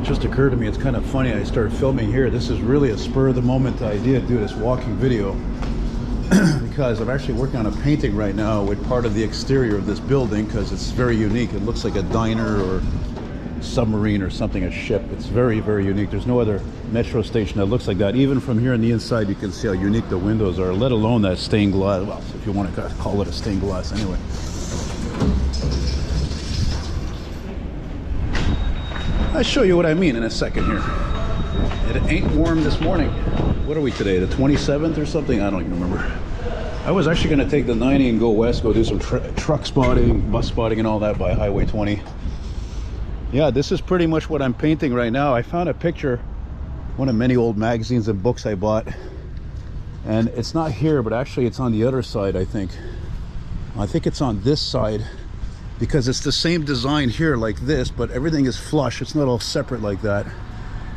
just occurred to me, it's kind of funny I started filming here. This is really a spur of the moment idea to do this walking video because I'm actually working on a painting right now with part of the exterior of this building because it's very unique. It looks like a diner or submarine or something, a ship. It's very, very unique. There's no other metro station that looks like that. Even from here on the inside, you can see how unique the windows are, let alone that stained glass. Well, if you want to call it a stained glass anyway. I'll show you what I mean in a second here. It ain't warm this morning. What are we today, the 27th or something? I don't even remember. I was actually going to take the 90 and go west, go do some truck spotting, bus spotting and all that by Highway 20. Yeah, this is pretty much what I'm painting right now. I found a picture, one of many old magazines and books I bought. And it's not here, but actually it's on the other side, I think. I think it's on this side, because it's the same design here like this, but everything is flush. It's not all separate like that.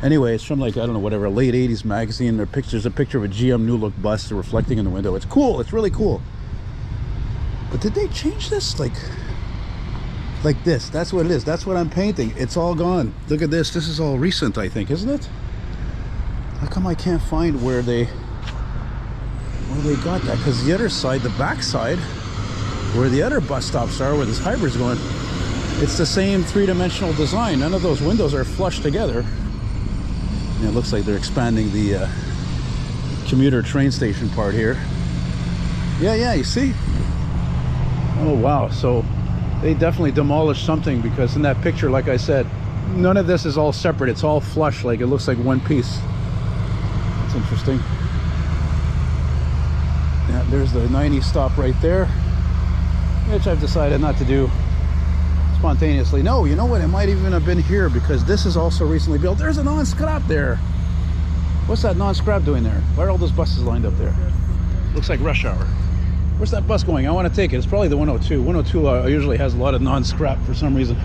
Anyway, it's from like, I don't know, whatever, late 80s magazine. There's a picture of a GM New Look bus reflecting in the window. It's cool, it's really cool. But did they change this? Like this, that's what it is. That's what I'm painting. It's all gone. Look at this, this is all recent, I think, isn't it? How come I can't find where they got that? Because the other side, the back side, where the other bus stops are, where this hybrid's going, it's the same three-dimensional design. None of those windows are flush together. And it looks like they're expanding the commuter train station part here. Yeah, you see? Oh wow, so they definitely demolished something, because in that picture, like I said, none of this is all separate. It's all flush, like it looks like one piece. That's interesting. Yeah, there's the 90 stop right there, which I've decided not to do spontaneously. No, you know what? It might even have been here, because this is also recently built. There's a non-scrap there. What's that non-scrap doing there? Why are all those buses lined up there? Looks like rush hour. Where's that bus going? I want to take it. It's probably the 102. 102 usually has a lot of non-scrap for some reason.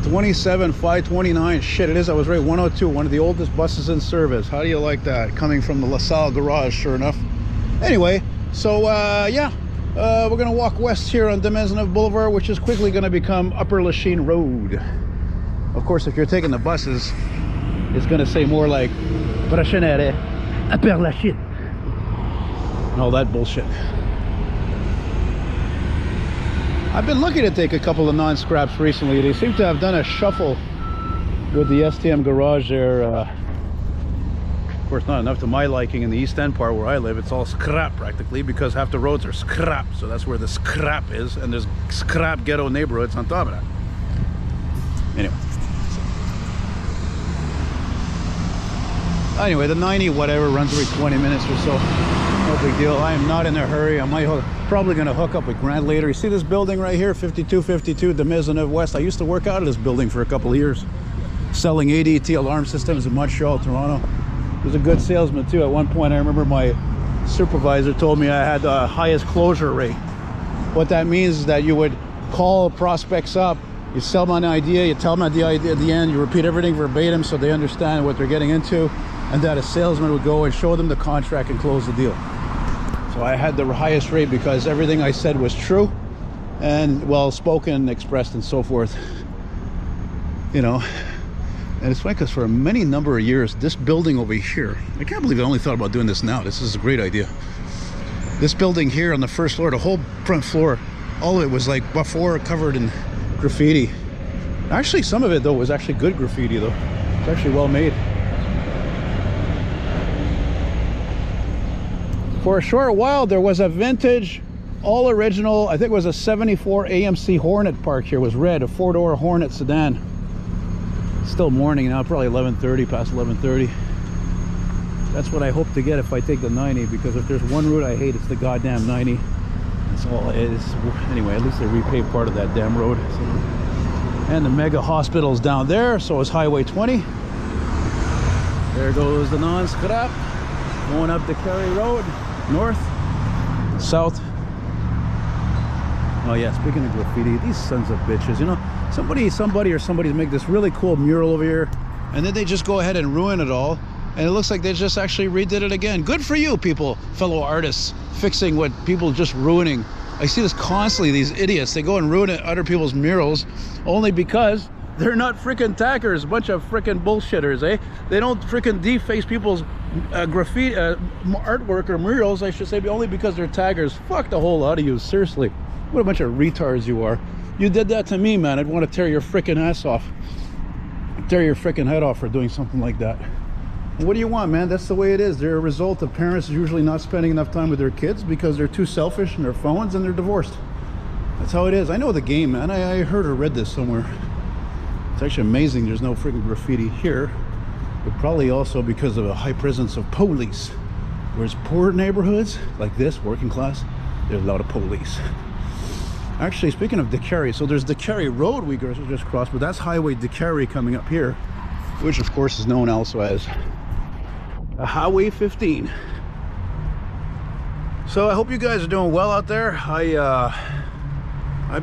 $27,529. Shit, it is. I was right. 102, one of the oldest buses in service. How do you like that? Coming from the LaSalle garage, sure enough. Anyway, so yeah, we're gonna walk west here on Maisonneuve Boulevard, which is quickly gonna become Upper Lachine Road. Of course, if you're taking the buses, it's gonna say more like Prochaine arrêt, Upper Lachine, and all that bullshit. I've been looking to take a couple of non-scraps recently. They seem to have done a shuffle with the STM garage there. Of course, not enough to my liking. In the East End part where I live, it's all scrap practically, because half the roads are scrap. So that's where the scrap is, and there's scrap ghetto neighborhoods on top of that. Anyway, the 90 whatever runs every 20 minutes or so. No big deal. I am not in a hurry. I might probably going to hook up with Grant later. You see this building right here, 5252 de Maisonneuve West. I used to work out of this building for a couple of years, selling ADT alarm systems in Montreal, Toronto. I was a good salesman too. At one point, I remember my supervisor told me I had the highest closure rate. What that means is that you would call prospects up, you sell them an idea, you tell them the idea at the end, you repeat everything verbatim so they understand what they're getting into, and that a salesman would go and show them the contract and close the deal. So I had the highest rate because everything I said was true and well spoken, expressed, and so forth. You know, and it's funny because for a many number of years, this building over here, I can't believe I only thought about doing this now. This is a great idea. This building here on the first floor, the whole front floor, all of it was like before covered in graffiti. Actually, some of it though was actually good graffiti though. It's actually well made. For a short while, there was a vintage, all original, I think it was a 74 AMC Hornet parked here. It was red, a four-door Hornet sedan. Still morning now, probably 11:30, past 11:30. That's what I hope to get if I take the 90, because if there's one route I hate, it's the goddamn 90. That's all it is. Anyway, at least they repaved part of that damn road. So, and the mega hospital's down there, so is Highway 20. There goes the non-scrap, going up the Kerry Road, north, south. Oh yeah, speaking of graffiti, these sons of bitches, you know, somebody's make this really cool mural over here, and then they just go ahead and ruin it all, and it looks like they just actually redid it again. Good for you people, fellow artists, fixing what people just ruining I see this constantly, these idiots. They go and ruin other people's murals only because they're not freaking tackers. A bunch of freaking bullshitters, eh? They don't freaking deface people's graffiti artwork or murals, I should say, only because they're taggers. Fuck the whole lot of you, seriously. What a bunch of retards you are. You did that to me, man. I'd want to tear your freaking ass off. Tear your freaking head off for doing something like that. What do you want, man? That's the way it is. They're a result of parents usually not spending enough time with their kids because they're too selfish in their phones and they're divorced. That's how it is. I know the game, man. I heard or read this somewhere. It's actually amazing there's no freaking graffiti here, but probably also because of a high presence of police. Whereas poor neighborhoods like this, working class, there's a lot of police. Actually, speaking of DeCarry, so there's DeCarry Road we just crossed, but that's Highway DeCarry coming up here, which of course is known also as Highway 15. So I hope you guys are doing well out there. I've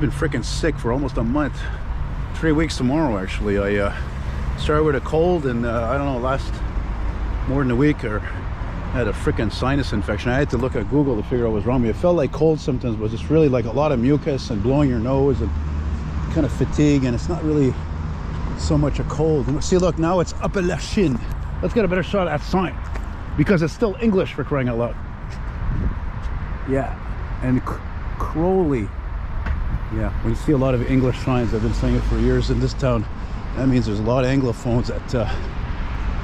been freaking sick for almost a month. 3 weeks tomorrow, actually. I started with a cold, and I don't know, last more than a week, or I had a freaking sinus infection. I had to look at Google to figure out what was wrong with me. It felt like cold symptoms, but it's really like a lot of mucus and blowing your nose and kind of fatigue, and it's not really so much a cold. And see, look, now it's Upper Lachine. Let's get a better shot at that sign, because it's still English, for crying out loud. Yeah, and Crowley. Yeah, when you see a lot of English signs, I've been saying it for years in this town, that means there's a lot of Anglophones that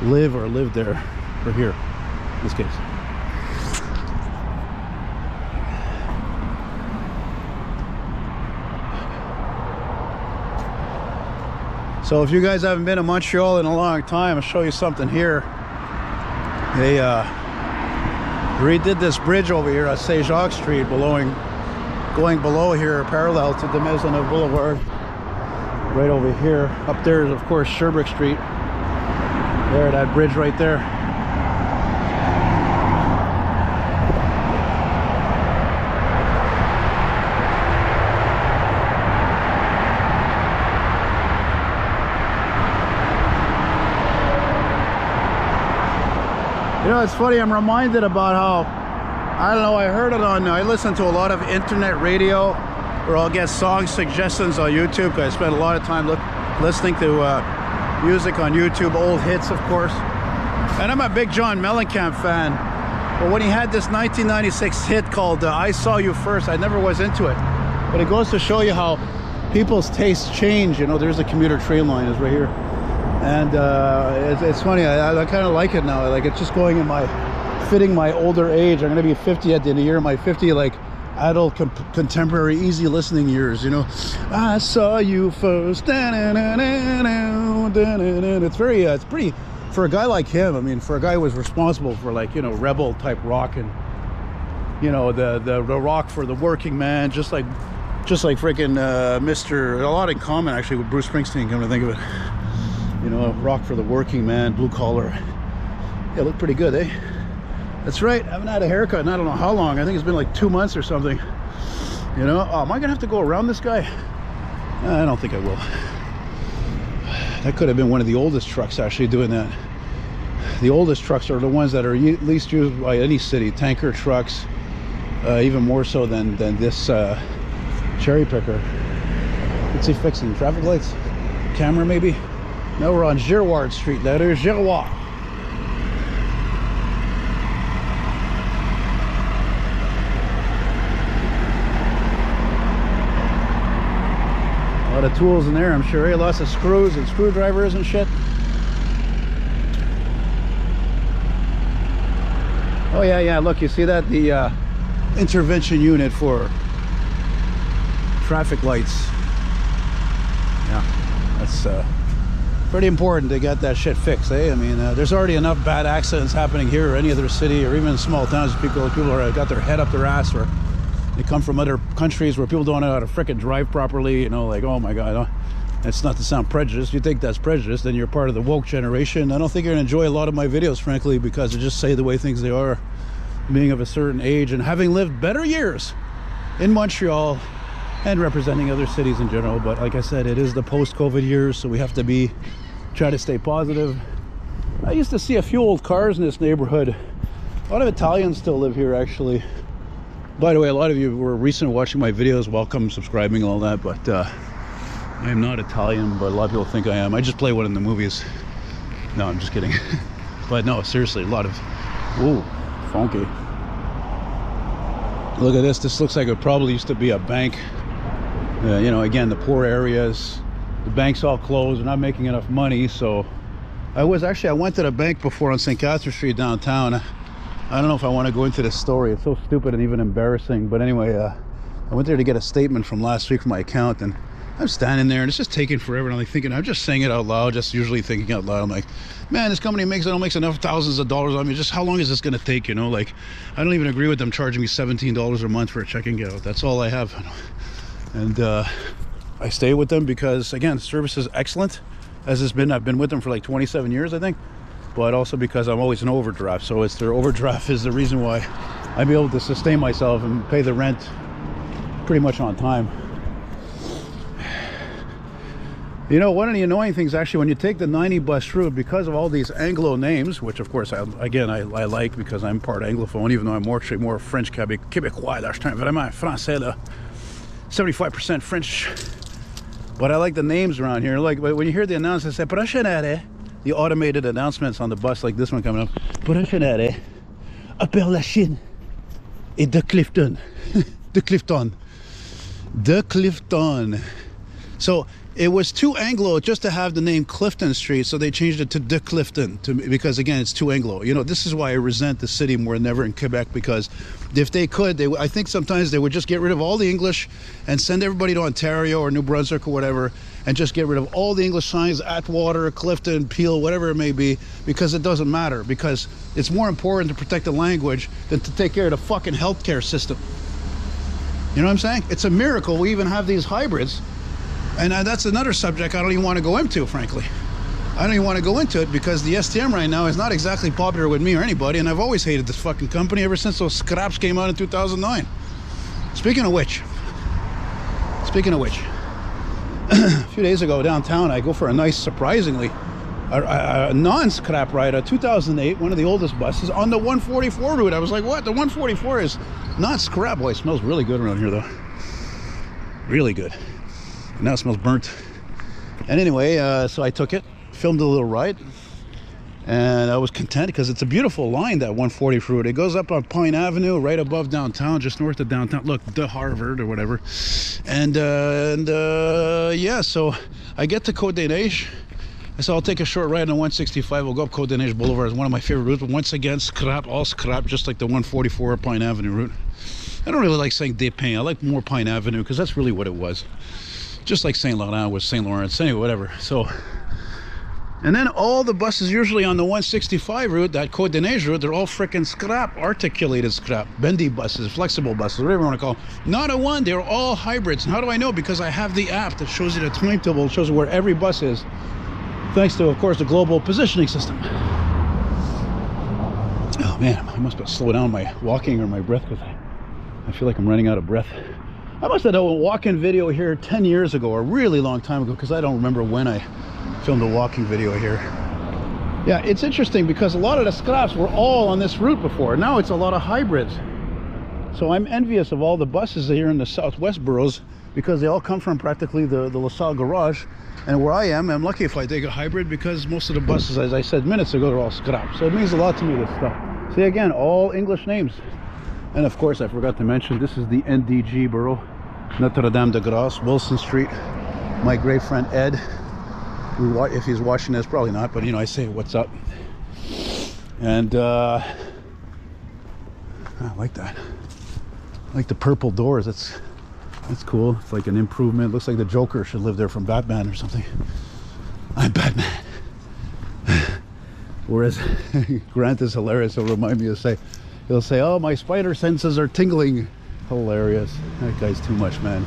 live or lived there, or here, in this case. So if you guys haven't been to Montreal in a long time, I'll show you something here. They redid this bridge over here at Jacques Street, going below here, parallel to the Maisonneuve Boulevard. Right over here. Up there is, of course, Sherbrooke Street. There, that bridge right there. You know, it's funny, I'm reminded about how, I don't know, I listen to a lot of internet radio, where I'll get song suggestions on YouTube, because I spend a lot of time listening to music on YouTube, old hits, of course. And I'm a big John Mellencamp fan, but when he had this 1996 hit called I Saw You First, I never was into it. But it goes to show you how people's tastes change. You know, there's the commuter train line is right here. And it's funny, I kind of like it now. Like, it's just going in fitting my older age. I'm going to be 50 at the end of the year. My 50, like, adult contemporary easy listening years, you know. I saw you first. It's very it's pretty for a guy like him. I mean, for a guy who was responsible for, like, you know, rebel type rock, and, you know, the rock for the working man, just like freaking Mr. a lot in common actually with Bruce Springsteen, come to think of it. You know, rock for the working man, blue collar. Yeah, look pretty good, eh? That's right, I haven't had a haircut in I don't know how long. I think it's been like 2 months or something. You know, am I gonna have to go around this guy? I don't think I will. That could have been one of the oldest trucks actually doing that. The oldest trucks are the ones that are least used by any city. Tanker trucks, even more so than this cherry picker. What's he fixing? Traffic lights? Camera maybe? Now we're on Girouard Street. That is Girouard. A lot of tools in there, I'm sure. Lots of screws and screwdrivers and shit. Oh yeah, look, you see that? The intervention unit for traffic lights. Yeah, that's pretty important to get that shit fixed, eh? I mean, there's already enough bad accidents happening here or any other city or even in small towns. People are got their head up their ass, or they come from other countries where people don't know how to frickin' drive properly, you know, like, oh my god. That's not to sound prejudiced. If you think that's prejudice, then you're part of the woke generation. I don't think you're gonna enjoy a lot of my videos, frankly, because I just say the way things they are, being of a certain age and having lived better years in Montreal and representing other cities in general. But like I said, it is the post-COVID years, so we have to try to stay positive. I used to see a few old cars in this neighborhood. A lot of Italians still live here, actually. By the way, a lot of you were recent watching my videos. Welcome, subscribing, and all that. But I am not Italian, but a lot of people think I am. I just play one in the movies. No, I'm just kidding. But no, seriously, a lot of... Ooh, funky. Look at this. This looks like it probably used to be a bank. You know, again, the poor areas. The bank's all closed. They're not making enough money. So I went to the bank before on St. Catherine Street downtown. I don't know if I want to go into this story. It's so stupid and even embarrassing. But anyway, I went there to get a statement from last week from my account, and I'm standing there and it's just taking forever. And I'm like thinking, I'm just saying it out loud, just usually thinking out loud. I'm like, man, this company makes enough thousands of dollars on me. Just how long is this going to take? You know, like, I don't even agree with them charging me $17 a month for a check and get out. That's all I have. And I stay with them because, again, service is excellent, as it's been. I've been with them for like 27 years, I think. But also because I'm always in overdraft. So it's their overdraft is the reason why I'm able to sustain myself and pay the rent pretty much on time. You know, one of the annoying things actually when you take the 90 bus route, because of all these Anglo names, which of course I like because I'm part Anglophone, even though I'm actually more French Québécois, that's vraiment français là, 75% French. But I like the names around here. Like when you hear the announcement, say prochaine arrêt, the automated announcements on the bus, like this one coming up, prochain arrêt, Upper Lachine et de Clifton. de Clifton. So it was too Anglo just to have the name Clifton Street, so they changed it to De Clifton because again it's too Anglo. You know, this is why I resent the city more than ever in Quebec, because if they could, I think sometimes they would just get rid of all the English and send everybody to Ontario or New Brunswick or whatever, and just get rid of all the English signs, Atwater, Clifton, Peel, whatever it may be, because it doesn't matter, because it's more important to protect the language than to take care of the fucking healthcare system. You know what I'm saying? It's a miracle we even have these hybrids. And that's another subject I don't even want to go into, frankly. I don't even want to go into it because the STM right now is not exactly popular with me or anybody, and I've always hated this fucking company ever since those scraps came out in 2009. Speaking of which, a few days ago downtown, I go for a nice, surprisingly, a non-scrap ride, a 2008, one of the oldest buses, on the 144 route. I was like, what? The 144 is not scrap. Boy, it smells really good around here, though. Really good. Now it smells burnt. And anyway, so I took it, filmed a little ride, and I was content because it's a beautiful line, that 140 route. It goes up on Pine Avenue, right above downtown, just north of downtown. Look, the Harvard or whatever. And yeah, so I get to Côte des Neiges. So I'll take a short ride on 165. We'll go up Côte des Neiges Boulevard. It's one of my favorite routes, but once again, scrap, all scrap, just like the 144 Pine Avenue route. I don't really like saying Des Pins. I like more Pine Avenue because that's really what it was. Just like Saint Laurent was Saint Lawrence, anyway, whatever. So, and then all the buses usually on the 165 route, that Côte des Neiges route, they're all freaking scrap, articulated scrap, bendy buses, flexible buses, whatever you want to call them. Not a one, they're all hybrids. And how do I know? Because I have the app that shows you the timetable, shows you where every bus is, thanks to, of course, the global positioning system. Oh man, I must slow down my walking or my breath because I feel like I'm running out of breath. I must have done a walk-in video here 10 years ago, or a really long time ago, because I don't remember when I filmed a walking video here. Yeah, it's interesting because a lot of the scraps were all on this route before. Now it's a lot of hybrids. So I'm envious of all the buses here in the southwest boroughs because they all come from practically the LaSalle garage. And where I am, I'm lucky if I take a hybrid because most of the buses, as I said minutes ago, are all scrap. So it means a lot to me, this stuff. See, again, all English names. And of course, I forgot to mention, this is the NDG borough, Notre Dame de Grâce, Wilson Street. My great friend Ed, if he's watching this, probably not, but you know, I say what's up. And I like that. I like the purple doors. That's cool. It's like an improvement. Looks like the Joker should live there from Batman or something. I'm Batman. Whereas Grant is hilarious. He'll remind me to say, he'll say, oh, my spider senses are tingling. Hilarious. That guy's too much, man.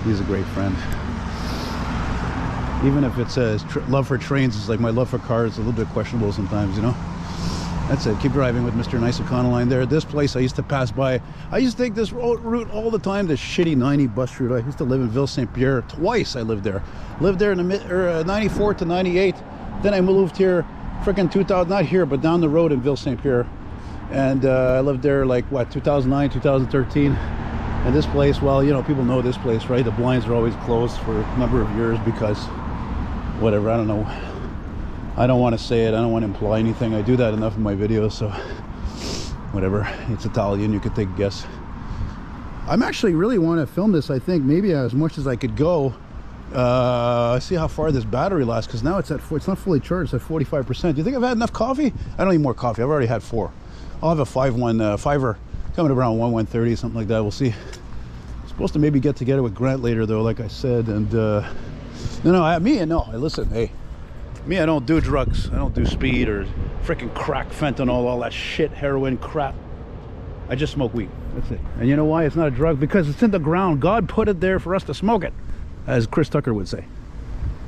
He's a great friend. Even if it's a love for trains, it's like my love for cars. It's a little bit questionable sometimes, you know. That's it. Keep driving with Mr. Nice Econoline there. This place I used to pass by. I used to take this route all the time, this shitty 90 bus route. I used to live in Ville Saint Pierre. Twice I lived there. Lived there in the 94 to 98. Then I moved here, freaking 2000, not here, but down the road in Ville Saint Pierre. And I lived there like what, 2009, 2013. And this place, well, you know, people know this place, right? The blinds are always closed for a number of years because whatever, I don't know. I don't want to say it, I don't want to imply anything. I do that enough in my videos, so whatever. It's Italian, you could take a guess. I'm actually really want to film this, I think, maybe as much as I could go. See how far this battery lasts, because now it's not fully charged, it's at 45%. Do you think I've had enough coffee? I don't need more coffee. I've already had 4. I'll have a 5-1 coming around 1:30, something like that. We'll see. I'm supposed to maybe get together with Grant later, though, like I said. And listen, hey, me, I don't do drugs. I don't do speed or freaking crack, fentanyl, all that shit, heroin, crap. I just smoke weed. That's it. And you know why it's not a drug? Because it's in the ground. God put it there for us to smoke it, as Chris Tucker would say.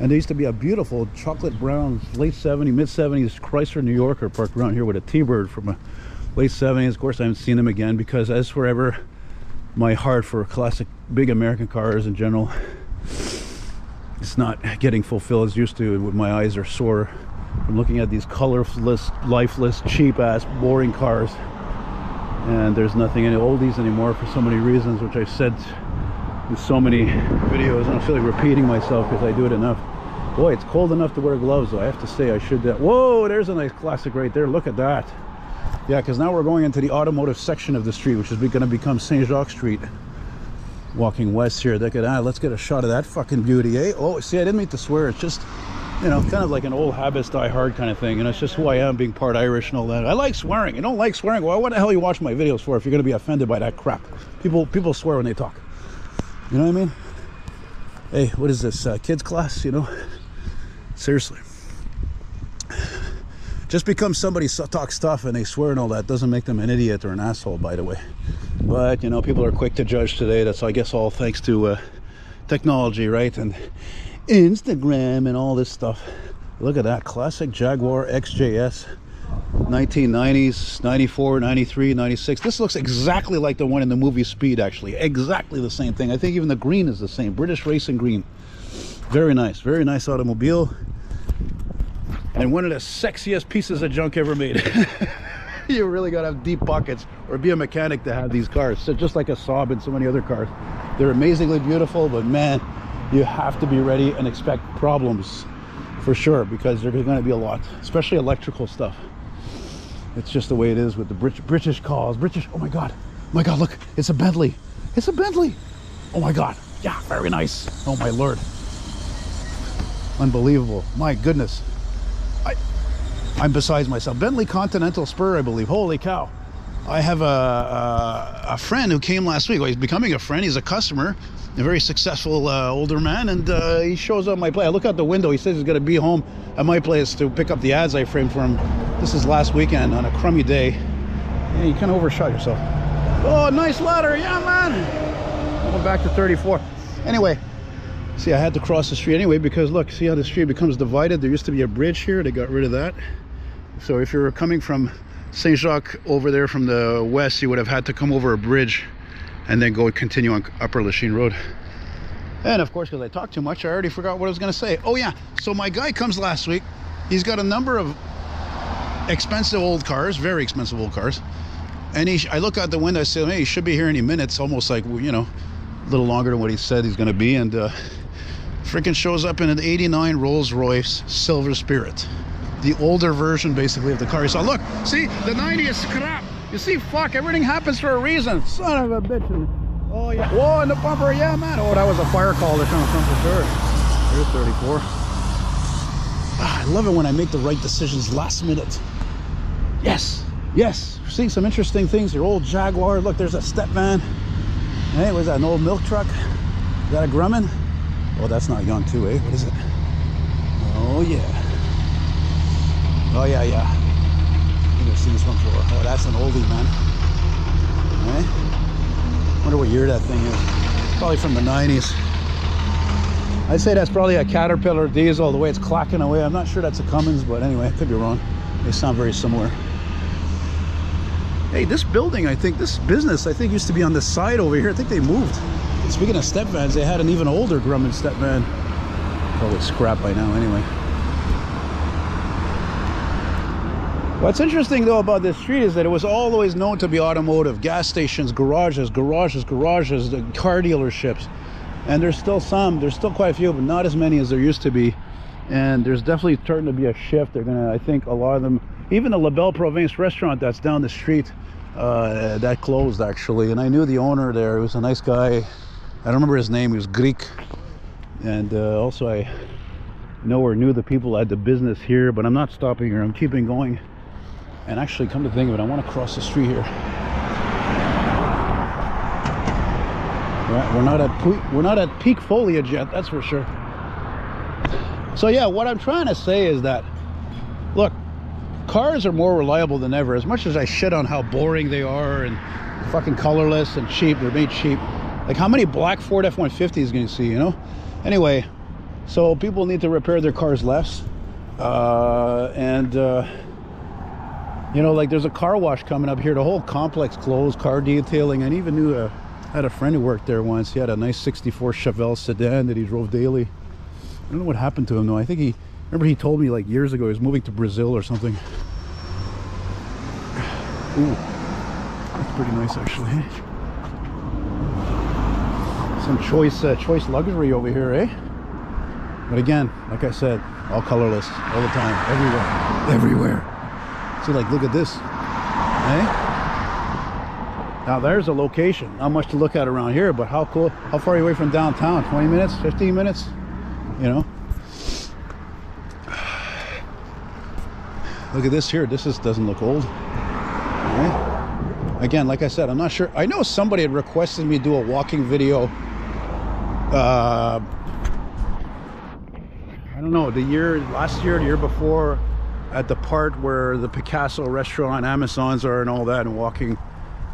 And there used to be a beautiful chocolate brown late 70s, mid 70s Chrysler New Yorker parked around here with a T-Bird from a late 70s. Of course, I haven't seen them again because, as forever, my heart for classic big American cars in general, it's not getting fulfilled as used to. My eyes are sore from looking at these colorless, lifeless, cheap-ass, boring cars. And there's nothing in oldies anymore for so many reasons, which I've said in so many videos. I don't feel like repeating myself because I do it enough. Boy, it's cold enough to wear gloves, though. I have to say, I should. Whoa, there's a nice classic right there. Look at that. Yeah, because now we're going into the automotive section of the street, which is going to become Saint Jacques Street. Walking west here. Look at that. Let's get a shot of that fucking beauty, eh? Oh, see, I didn't mean to swear. It's just, you know, kind of like an old habits die hard kind of thing. And it's just who I am, being part Irish and all that. I like swearing. You don't like swearing? Well, what the hell are you watching my videos for if you're going to be offended by that crap? People swear when they talk. You know what I mean? Hey, what is this? Kids class, you know? Seriously. Just because somebody talks stuff and they swear and all that doesn't make them an idiot or an asshole, by the way. But, you know, people are quick to judge today. That's, I guess, all thanks to technology, right? And Instagram and all this stuff. Look at that classic Jaguar XJS, 1990s, 94, 93, 96. This looks exactly like the one in the movie Speed, actually. Exactly the same thing. I think even the green is the same. British racing green. Very nice automobile. And one of the sexiest pieces of junk ever made. You really gotta have deep pockets or be a mechanic to have these cars. So just like a Saab and so many other cars. They're amazingly beautiful, but man, you have to be ready and expect problems for sure, because there's going to be a lot, especially electrical stuff. It's just the way it is with the British cars. Oh my god, look, it's a Bentley. Oh my god, yeah, very nice. Oh my lord, unbelievable. My goodness, I'm besides myself. Bentley Continental Spur, I believe. Holy cow. I have a friend who came last week. Well, he's becoming a friend. He's a customer, a very successful older man, and he shows up at my place. I look out the window. He says he's going to be home at my place to pick up the ads I framed for him. This is last weekend on a crummy day. Yeah, you kind of overshot yourself. Oh, nice ladder. Yeah, man. Going back to 34. Anyway, see, I had to cross the street anyway because look, see how the street becomes divided? There used to be a bridge here. They got rid of that. So if you're coming from Saint Jacques over there from the west, you would have had to come over a bridge and then go continue on Upper Lachine Road. And of course, because I talked too much, I already forgot what I was going to say. Oh yeah, so my guy comes last week. He's got a number of expensive old cars, very expensive old cars. And I look out the window, I say, hey, he should be here any minute. It's almost like, you know, a little longer than what he said he's going to be. And freaking shows up in an 89 Rolls Royce Silver Spirit. The older version, basically, of the car. So look, see, the 90 is crap. You see, fuck, everything happens for a reason. Son of a bitch. Oh, yeah. Whoa, and the bumper, yeah, man. Oh, that was a fire call they're trying to come for sure. Here's 34. I love it when I make the right decisions last minute. Yes. Seeing some interesting things here. Old Jaguar. Look, there's a step van. Hey, was that an old milk truck? Is that a Grumman? Oh, that's not young too, eh? What is it? Oh, yeah. Oh, yeah. I think I've seen this one before. Oh, that's an oldie, man. Eh? Wonder what year that thing is. Probably from the 90s. I'd say that's probably a Caterpillar diesel, the way it's clacking away. I'm not sure that's a Cummins, but anyway, I could be wrong. They sound very similar. Hey, this building, this business, used to be on the side over here. I think they moved. Speaking of step vans, they had an even older Grumman step van. Probably scrap by now anyway. What's interesting though about this street is that it was always known to be automotive, gas stations, garages, the car dealerships. And there's still quite a few, but not as many as there used to be. And there's definitely starting to be a shift. They're gonna, I think a lot of them, even the La Belle Province restaurant that's down the street, that closed actually. And I knew the owner there. He was a nice guy. I don't remember his name. He was Greek. And also I know or knew the people at the business here, but I'm not stopping here. I'm keeping going. And actually, come to think of it, I want to cross the street here. We're not at peak foliage yet, that's for sure. So yeah, what I'm trying to say is that, look, cars are more reliable than ever. As much as I shit on how boring they are and fucking colorless and cheap, they're made cheap. Like, how many black Ford F-150s can you see, you know? Anyway, so people need to repair their cars less. You know, like there's a car wash coming up here. The whole complex closed, car detailing. I even knew had a friend who worked there once. He had a nice 64 Chevelle sedan that he drove daily. I don't know what happened to him though. I think remember he told me like years ago he was moving to Brazil or something. Ooh, that's pretty nice actually. Some choice luxury over here, eh? But again, like I said, all colorless, all the time, everywhere. See, like, look at this, eh? Now there's a location. Not much to look at around here, but how cool. How far are you away from downtown? 20 minutes, 15 minutes, you know? Look at this here. This doesn't look old. Okay. Again, like I said, I'm not sure. I know somebody had requested me do a walking video. I don't know, last year, the year before, at the part where the Picasso restaurant, Amazons are and all that, and walking.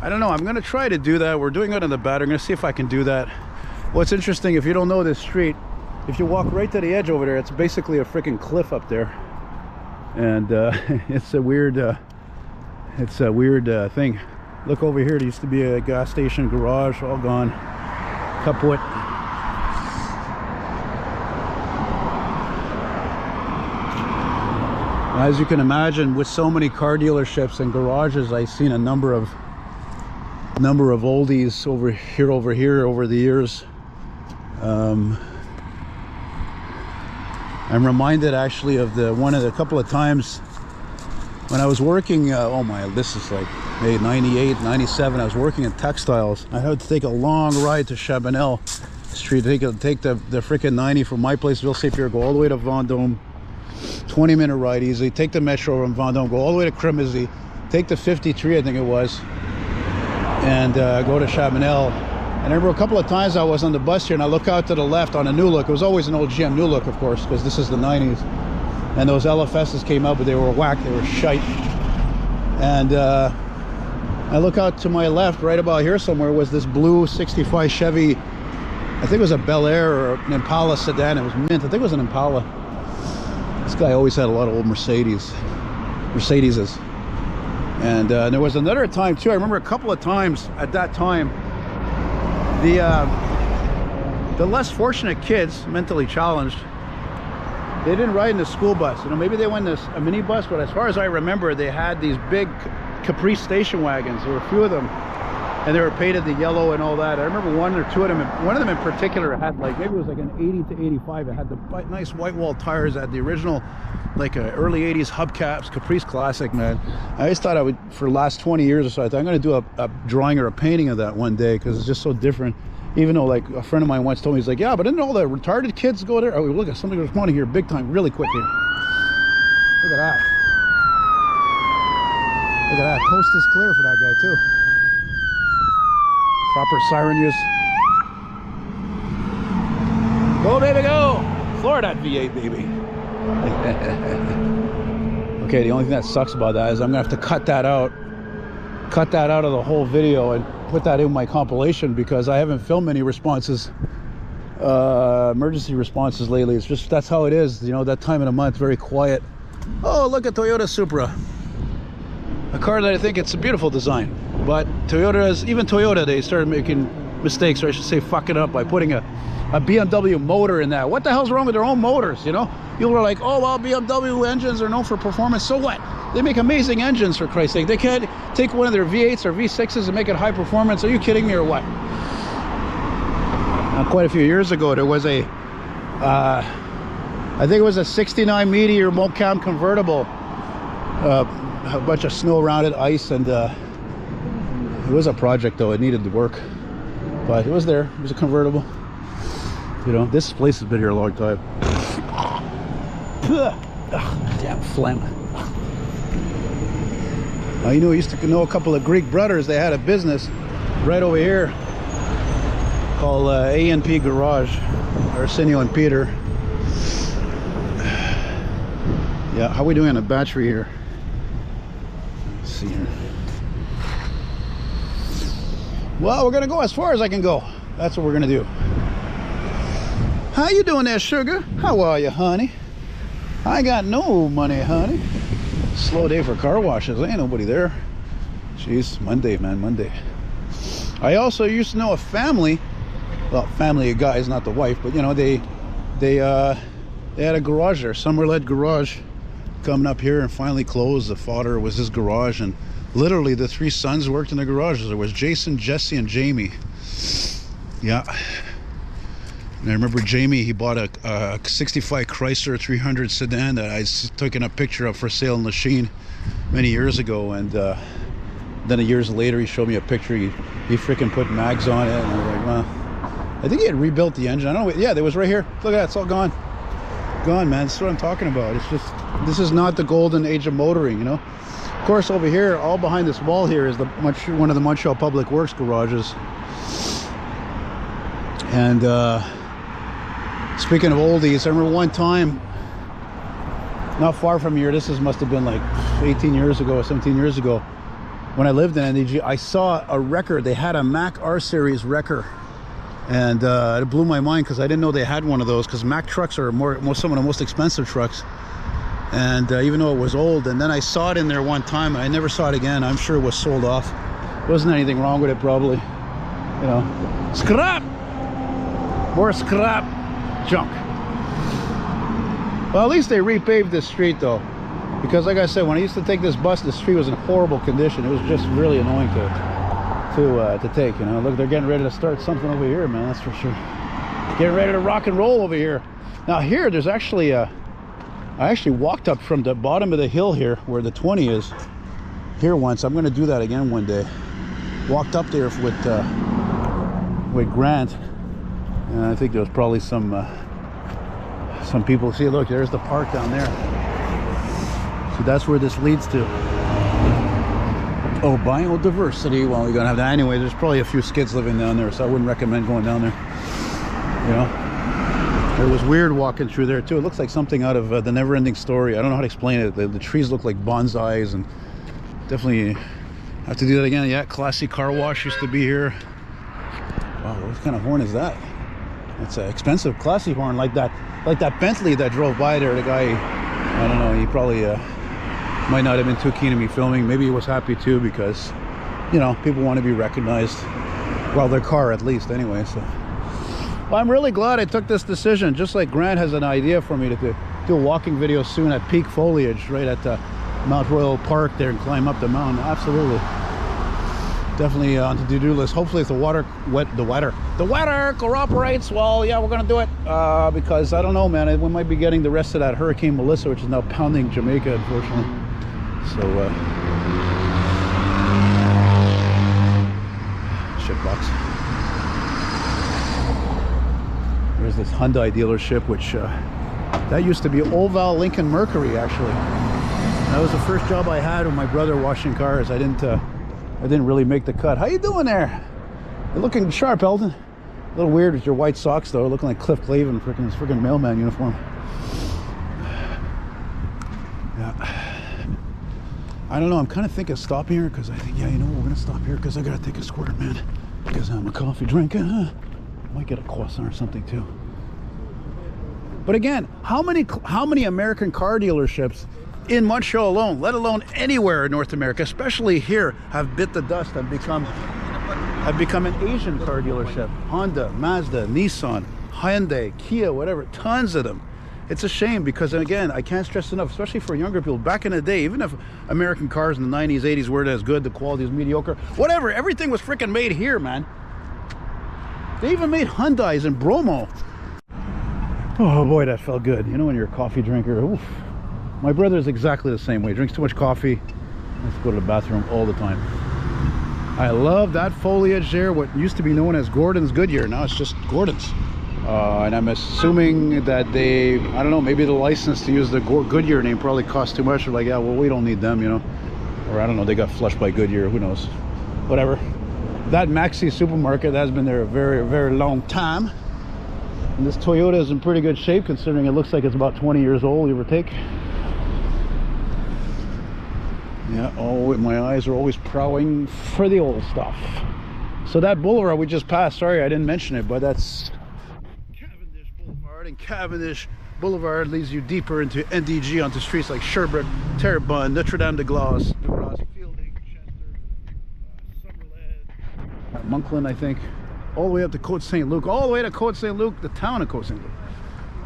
I don't know, I'm gonna try to do that. We're doing it on the bat. I'm gonna see if I can do that. What's interesting, if you don't know this street, if you walk right to the edge over there, it's basically a freaking cliff up there. And it's a weird thing. Look over here, there used to be a gas station, garage, all gone, kaput. As you can imagine, with so many car dealerships and garages, I've seen a number of oldies over here over the years. I'm reminded actually of a couple of times when I was working. This is like maybe 98, 97. I was working in textiles. I had to take a long ride to Chabanel Street. Take the freaking 90 from my place, Ville-Saint-Pierre, go all the way to Vendome. 20-minute ride easy. Take the metro from Vendome, go all the way to Crémazie, take the 53, I think it was, and go to Chabanel. And I remember a couple of times I was on the bus here and I look out to the left on a New Look. It was always an old GM New Look, of course, because this is the 90s. And those LFSs came out, but they were whack, they were shite. And I look out to my left, right about here somewhere, was this blue 65 Chevy. I think it was a Bel Air or an Impala sedan. It was mint. I think it was an Impala. This guy always had a lot of old Mercedeses. And there was another time too, I remember a couple of times at that time, the less fortunate kids, mentally challenged, they didn't ride in the school bus. You know, maybe they went in a minibus, but as far as I remember, they had these big Caprice station wagons. There were a few of them, and they were painted the yellow and all that. I remember one or two of them. One of them in particular had like, maybe it was like an 80 to 85. It had the nice white wall tires, had the original, like early 80s hubcaps, Caprice classic, man. I always thought I would, for the last 20 years or so, I thought I'm going to do a drawing or a painting of that one day, because it's just so different. Even though, like, a friend of mine once told me, he's like, yeah, but didn't all the retarded kids go there? Oh, look at somebody responding here big time, really quick here. Look at that. Look at that. Coast is clear for that guy, too. Proper siren use. Go, baby, go! Floor that V8, baby. Okay, the only thing that sucks about that is I'm gonna have to cut that out of the whole video and put that in my compilation, because I haven't filmed any responses, emergency responses lately. It's just, that's how it is, you know, that time of the month, very quiet. Oh, look at Toyota Supra, a car that I think it's a beautiful design, but even Toyota, they started making mistakes, or I should say fucking up, by putting a a BMW motor in that. What the hell's wrong with their own motors, you know? People are like, oh, well, BMW engines are known for performance. So what? They make amazing engines, for Christ's sake. They can't take one of their V8s or V6s and make it high performance. Are you kidding me or what? Quite a few years ago, there was a, I think it was a 69 Meteor Mocam convertible. A bunch of snow around it, ice, and it was a project though. It needed to work, but it was there. It was a convertible. You know, this place has been here a long time. Damn phlegm. You know, I used to know a couple of Greek brothers. They had a business right over here called A&P Garage, Arsenio and Peter. Yeah, how are we doing on the battery here? Let's see here. Well, we're gonna go as far as I can go. That's what we're gonna do. How you doing there, sugar? How are you, honey? I got no money, honey. Slow day for car washes. Ain't nobody there. Jeez, Monday, man, Monday. I also used to know a family, well, family of guys, not the wife, but you know, they had a garage there, summer-led garage, coming up here and finally closed. The father was his garage, and literally the three sons worked in the garages. There was Jason, Jesse, and Jamie. Yeah. And I remember Jamie, he bought a 65 Chrysler 300 sedan that I taken a picture of for sale in Lachine many years ago, and then years later he showed me a picture. He freaking put mags on it, and I was like, well, I think he had rebuilt the engine. I don't know. Yeah, it was right here. Look at that, it's all gone. Gone, man. That's what I'm talking about. It's just, this is not the golden age of motoring, you know. Of course, over here, all behind this wall here, is one of the Montreal Public Works garages. And speaking of oldies, I remember one time, not far from here, must have been like 18 years ago or 17 years ago, when I lived in NDG, I saw a wrecker. They had a Mack R Series wrecker, and it blew my mind because I didn't know they had one of those, because Mack trucks are some of the most expensive trucks. And even though it was old, and then I saw it in there one time and I never saw it again. I'm sure it was sold off. Wasn't anything wrong with it, probably, you know. Scrap, more scrap junk. Well, at least they repaved this street though, because like I said, when I used to take this bus, the street was in horrible condition. It was just really annoying to take, you know. Look, they're getting ready to start something over here, man, that's for sure. Getting ready to rock and roll over here. Now here, there's actually I actually walked up from the bottom of the hill here where the 20 is here once. I'm going to do that again one day. Walked up there with Grant, and I think there was probably some people. See, look, there's the park down there. So that's where this leads to. Oh, biodiversity. Well, you're gonna have that anyway. There's probably a few skids living down there, so I wouldn't recommend going down there, you know. It was weird walking through there too. It looks like something out of the Never-Ending Story. I don't know how to explain it. The trees look like bonsais, and definitely have to do that again. Yeah, classy car wash used to be here. Wow, what kind of horn is that? It's an expensive, classy horn, like that Bentley that drove by there. The guy, I don't know, he probably might not have been too keen on me filming. Maybe he was happy too, because, you know, people want to be recognized. Well, their car at least, anyway. So. Well, I'm really glad I took this decision. Just like Grant has an idea for me to do a walking video soon at peak foliage, right at the Mount Royal Park there, and climb up the mountain. Absolutely, definitely on the to-do list. Hopefully, if the weather cooperates, well, yeah, we're gonna do it. Because I don't know, man, we might be getting the rest of that Hurricane Melissa, which is now pounding Jamaica, unfortunately. So, shitbox. There's this Hyundai dealership, which that used to be Oval Lincoln Mercury, actually. That was the first job I had with my brother washing cars. I didn't really make the cut. How you doing there? You're looking sharp, Elton. A little weird with your white socks though, looking like Cliff Clavin, freaking mailman uniform. Yeah. I don't know, I'm kind of thinking of stopping here, because I think, yeah, you know what, we're gonna stop here because I gotta take a squirt, man. Because I'm a coffee drinker. Might get a croissant or something too. But again, how many American car dealerships in Montreal alone, let alone anywhere in North America, especially here, have bit the dust and become an Asian car dealership? Honda, Mazda, Nissan, Hyundai, Kia, whatever, tons of them. It's a shame because, again, I can't stress enough, especially for younger people. Back in the day, even if American cars in the 90s, 80s weren't as good, the quality is mediocre, whatever, everything was freaking made here, man. They even made Hyundais in Bromo. Oh boy, that felt good. You know, when you're a coffee drinker, oof. My brother is exactly the same way. He drinks too much coffee. Let's go to the bathroom all the time. I love that foliage there, what used to be known as Gordon's Goodyear. Now it's just Gordon's. And I'm assuming that they, I don't know, maybe the license to use the Goodyear name probably cost too much. They're like, yeah, well, we don't need them, you know. Or I don't know, they got flushed by Goodyear, who knows. Whatever. That Maxi supermarket has been there a very, very long time. And this Toyota is in pretty good shape, considering it looks like it's about 20 years old, give or take. Yeah, oh, my eyes are always prowling for the old stuff. So that boulevard we just passed, sorry I didn't mention it, but that's Cavendish Boulevard, and Cavendish Boulevard leads you deeper into NDG onto streets like Sherbrooke, Terrebonne, Notre-Dame-de-Glace, Fielding, Chester, Summerled, Monkland, I think, all the way up to Côte Saint-Luc, all the way to Côte Saint-Luc, the town of Côte Saint-Luc,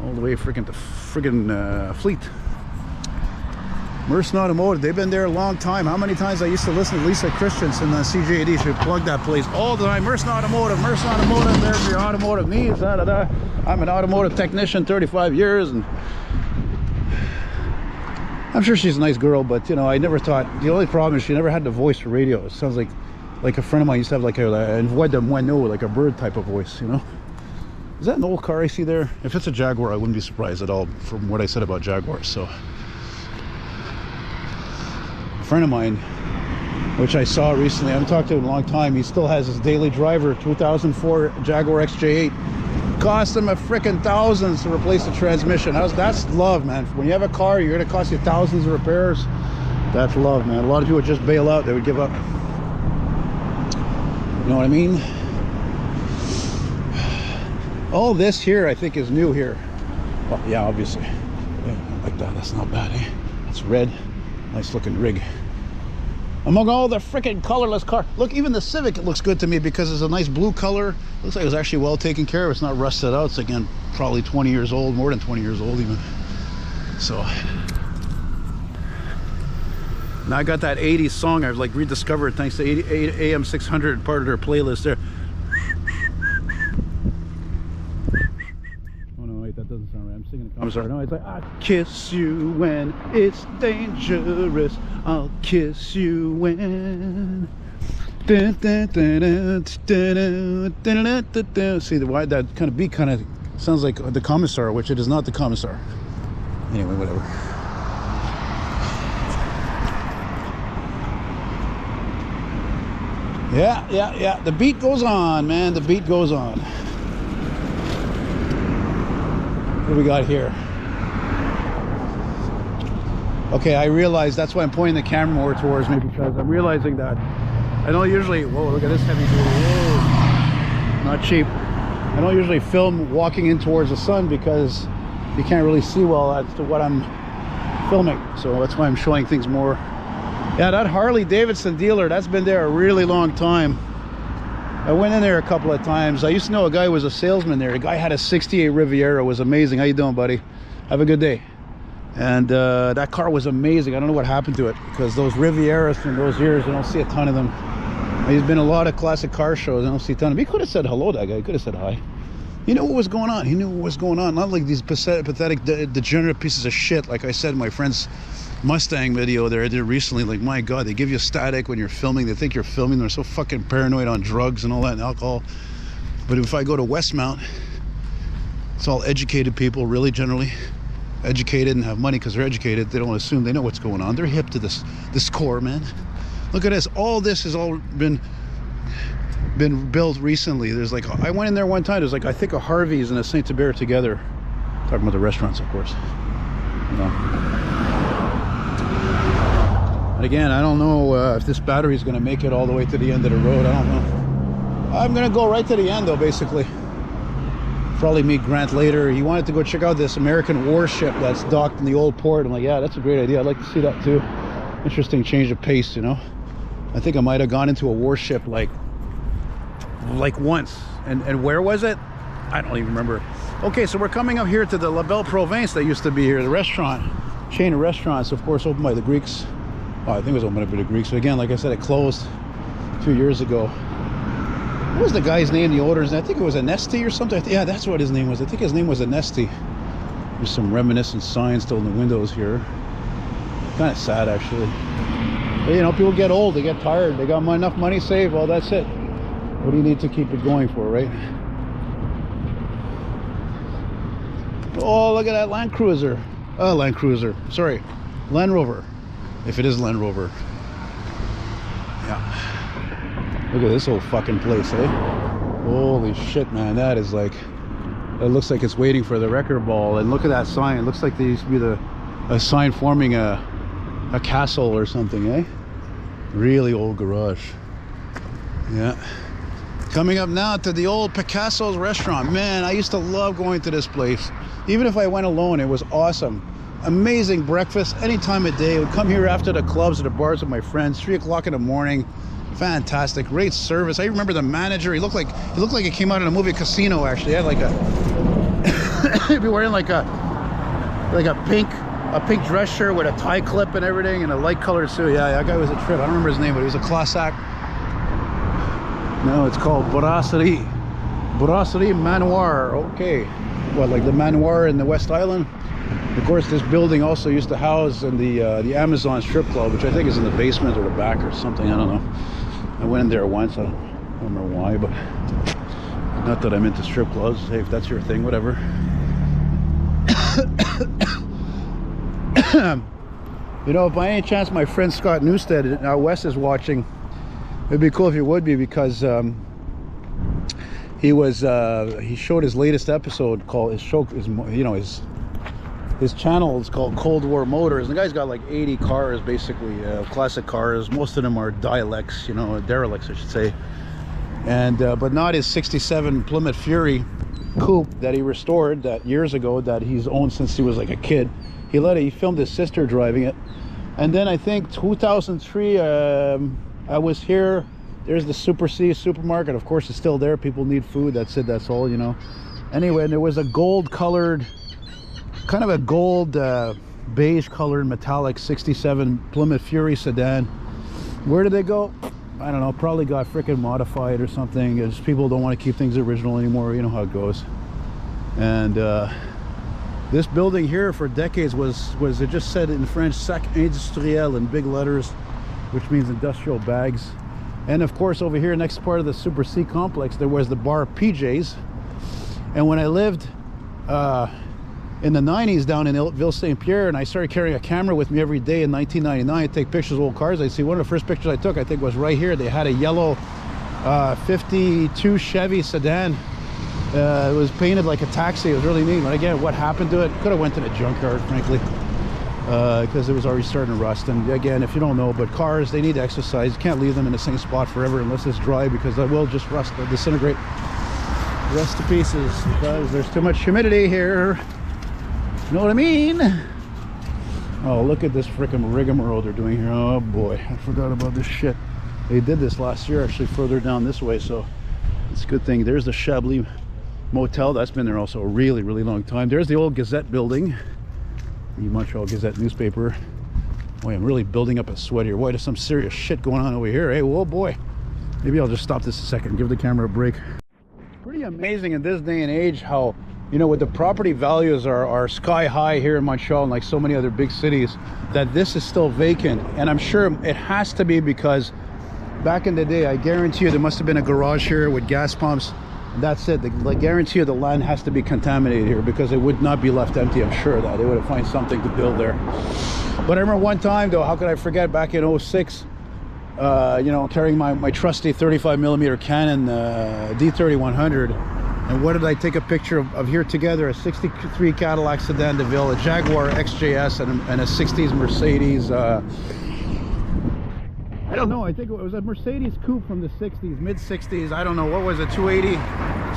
all the way freaking to friggin' Fleet. Merson Automotive, they've been there a long time. How many times I used to listen to Lisa Christensen on CJAD? She would plug that place all the time. Merson Automotive, there's your automotive needs. Da, da, da. I'm an automotive technician, 35 years, and I'm sure she's a nice girl, but you know, I never thought, the only problem is she never had the voice for radio. It sounds like a friend of mine used to have like a voix de moineau, like a bird type of voice, you know. Is that an old car I see there? If it's a Jaguar, I wouldn't be surprised at all from what I said about Jaguars. So friend of mine, which I saw recently, I haven't talked to him in a long time, he still has his daily driver, 2004 Jaguar XJ8. Cost him a freaking thousands to replace the transmission. That's love, man. When you have a car, you're gonna cost you thousands of repairs. That's love, man. A lot of people would just bail out, they would give up. You know what I mean? All this here I think is new here. Well, yeah, obviously. Yeah, like that, that's not bad, eh? It's red, nice looking rig. Among all the freaking colorless cars, look, even the Civic, it looks good to me because it's a nice blue color. Looks like it was actually well taken care of. It's not rusted out. It's again probably 20 years old, more than 20 years old even. So now I got that 80s song I've like rediscovered thanks to AM 600, part of their playlist there. Oh no, wait, that doesn't sound right. I'm singing a commissar. No, it's like, I kiss you when it's dangerous. I'll kiss you when. See why that kind of beat kind of sounds like the commissar, which it is not the commissar. Anyway, whatever. Yeah. The beat goes on, man. The beat goes on. What do we got here? Okay, I realize that's why I'm pointing the camera more towards me, because I'm realizing that I don't usually, whoa, look at this heavy duty, whoa, not cheap. I don't usually film walking in towards the sun because you can't really see well as to what I'm filming. So that's why I'm showing things more. Yeah, that Harley Davidson dealer, that's been there a really long time. I went in there a couple of times. I used to know a guy who was a salesman there. The guy had a 68 Riviera, it was amazing. How you doing, buddy? Have a good day. And that car was amazing. I don't know what happened to it, because those Rivieras from those years, I don't see a ton of them. He's been a lot of classic car shows. I don't see a ton of them. He could have said hello, that guy. He could have said hi. He knew what was going on. He knew what was going on. Not like these pathetic, degenerate pieces of shit. Like I said in my friend's Mustang video there I did recently, like, my God, they give you static when you're filming. They think you're filming. They're so fucking paranoid on drugs and all that and alcohol. But if I go to Westmount, it's all educated people, really generally educated and have money because they're educated. They don't assume they know what's going on. They're hip to this core, man. Look at this. All this has all been built recently. There's like, I went in there one time, there's like, I think a Harvey's and a Saint Hubert together. Talking about the restaurants, of course. You know. And again, I don't know if this battery is going to make it all the way to the end of the road. I don't know. I'm going to go right to the end though, basically. Probably meet Grant later. He wanted to go check out this American warship that's docked in the old port. I'm like, yeah, that's a great idea. I'd like to see that too. Interesting change of pace, you know. I think I might have gone into a warship like once. And where was it? I don't even remember. Okay, so we're coming up here to the La Belle Province that used to be here, the restaurant, chain of restaurants, of course, opened by the Greeks. Oh, I think it was opened by the Greeks. But again, like I said, it closed a few years ago. What was the guy's name, the owner's name? I think it was Anesti or something. Yeah, that's what his name was. I think his name was Anesti. There's some reminiscent signs still in the windows here. Kind of sad, actually. But, you know, people get old, they get tired, they got enough money saved, well, that's it. What do you need to keep it going for, right? Oh, look at that Land Cruiser. Oh, Land Cruiser. Sorry, Land Rover. If it is Land Rover. Yeah. Look at this old fucking place, eh? Holy shit, man. That is like... It looks like it's waiting for the wrecker ball. And look at that sign. It looks like there used to be a sign forming a castle or something, eh? Really old garage. Yeah. Coming up now to the old Picasso's restaurant. Man, I used to love going to this place. Even if I went alone, it was awesome. Amazing breakfast any time of day. I would come here after the clubs or the bars with my friends, 3 o'clock in the morning. Fantastic, great service. I remember the manager. He looked like he came out in a movie Casino. Actually, he had like a he'd be wearing like a pink dress shirt with a tie clip and everything, and a light colored suit. Yeah, that guy was a trip. I don't remember his name, but he was a class act. No, it's called Brasserie Manoir. Okay, what, like the Manoir in the West Island? Of course, this building also used to house in the Amazon strip club, which I think is in the basement or the back or something. I don't know. I went in there once. I don't remember why, but not that I'm into strip clubs. Hey, if that's your thing, whatever. You know, if by any chance my friend Scott Newstead out west is watching, it'd be cool if he would be, because he showed his latest episode called his channel is called Cold War Motors. The guy's got like 80 cars, basically classic cars. Most of them are derelicts, I should say. And but not his 67 Plymouth Fury coupe that he restored that years ago, that he's owned since he was like a kid. He filmed his sister driving it. And then I think 2003, I was here. There's the Super C supermarket. Of course, it's still there. People need food. That's it. That's all, Anyway, and there was a gold colored, kind of a gold beige colored metallic 67 Plymouth Fury sedan. Where did they go? I don't know. Probably got freaking modified or something. It's just people don't want to keep things original anymore. You know how it goes. And this building here for decades was it just said in French sac industriel in big letters, which means industrial bags. And of course, over here next part of the Super C complex, there was the bar PJ's. And when I lived in the 90s down in Ville St. Pierre, and I started carrying a camera with me every day in 1999 to take pictures of old cars, I'd see one of the first pictures I took, I think, was right here. They had a yellow 52 Chevy sedan. It was painted like a taxi. It was really neat. But again, what happened to it? Could have went to the junkyard, frankly, because it was already starting to rust. And again, if you don't know, but cars, they need exercise. You can't leave them in the same spot forever unless it's dry, because they will just rust, they'll disintegrate, rust to pieces, because there's too much humidity here. You know what I mean? Oh, look at this freaking rigmarole they're doing here. Oh boy, I forgot about this shit. They did this last year, actually, further down this way, so it's a good thing. There's the Chablis Motel. That's been there also a really, really long time. There's the old Gazette building, the Montreal Gazette newspaper. Boy, I'm really building up a sweat here. Boy, there's some serious shit going on over here. Hey, whoa, boy. Maybe I'll just stop this a second, give the camera a break. Pretty amazing in this day and age how, with the property values are sky high here in Montreal and like so many other big cities, that this is still vacant. And I'm sure it has to be because back in the day, I guarantee you there must have been a garage here with gas pumps. And that's it. I guarantee you the land has to be contaminated here, because it would not be left empty. I'm sure that they would have found something to build there. But I remember one time, though, how could I forget, back in 06, carrying my trusty 35mm Canon D3100. And what did I take a picture of here together? A 63 Cadillac Sedan DeVille, a Jaguar XJS, and a 60s Mercedes. I don't know, I think it was a Mercedes coupe from the 60s, mid 60s. I don't know, what was it, 280?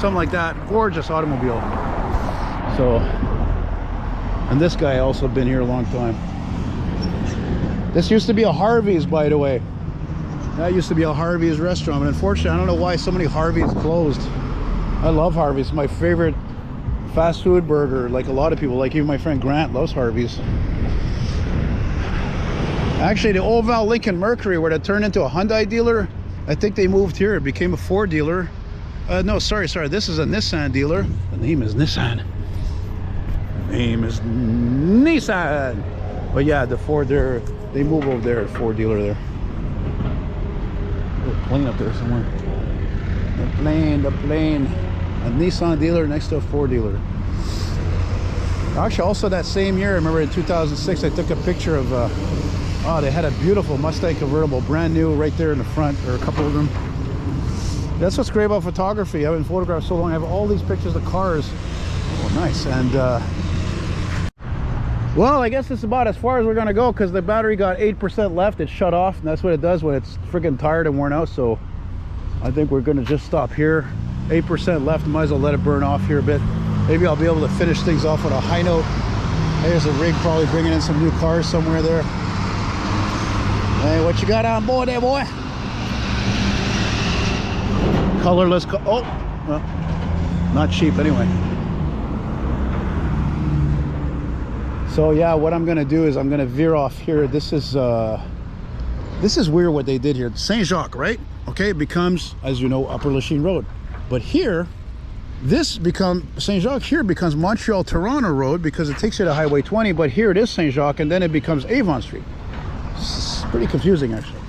Something like that. Gorgeous automobile. So, and this guy also been here a long time. This used to be a Harvey's, by the way. That used to be a Harvey's restaurant, but unfortunately, I don't know why so many Harvey's closed. I love Harvey's. My favorite fast food burger. Like a lot of people, like even my friend Grant loves Harvey's. Actually, the old Val Lincoln Mercury, where that turned into a Hyundai dealer, I think they moved here. It became a Ford dealer. No, sorry. This is a Nissan dealer. The name is Nissan. The name is Nissan. But yeah, the Ford there, they moved over there, Ford dealer there. There's a plane up there somewhere. The plane. A Nissan dealer next to a Ford dealer. Actually, also that same year, I remember in 2006, I took a picture of, oh, they had a beautiful Mustang convertible, brand new, right there in the front, or a couple of them. That's what's great about photography. I've been photographed so long. I have all these pictures of cars. Oh, nice. And well, I guess it's about as far as we're gonna go, because the battery got 8% left. It shut off, and that's what it does when it's freaking tired and worn out. So I think we're gonna just stop here. 8% left. Might as well let it burn off here a bit. Maybe I'll be able to finish things off on a high note. There's a rig probably bringing in some new cars somewhere there. Hey, what you got on board there, boy? Colorless. Oh, well, not cheap anyway. So yeah, what I'm gonna do is I'm gonna veer off here. This is weird what they did here. Saint Jacques, right? Okay, it becomes, as you know, Upper Lachine Road. But here, Saint Jacques here becomes Montreal Toronto Road, because it takes you to Highway 20. But here it is Saint Jacques, and then it becomes Avon Street. It's pretty confusing, actually.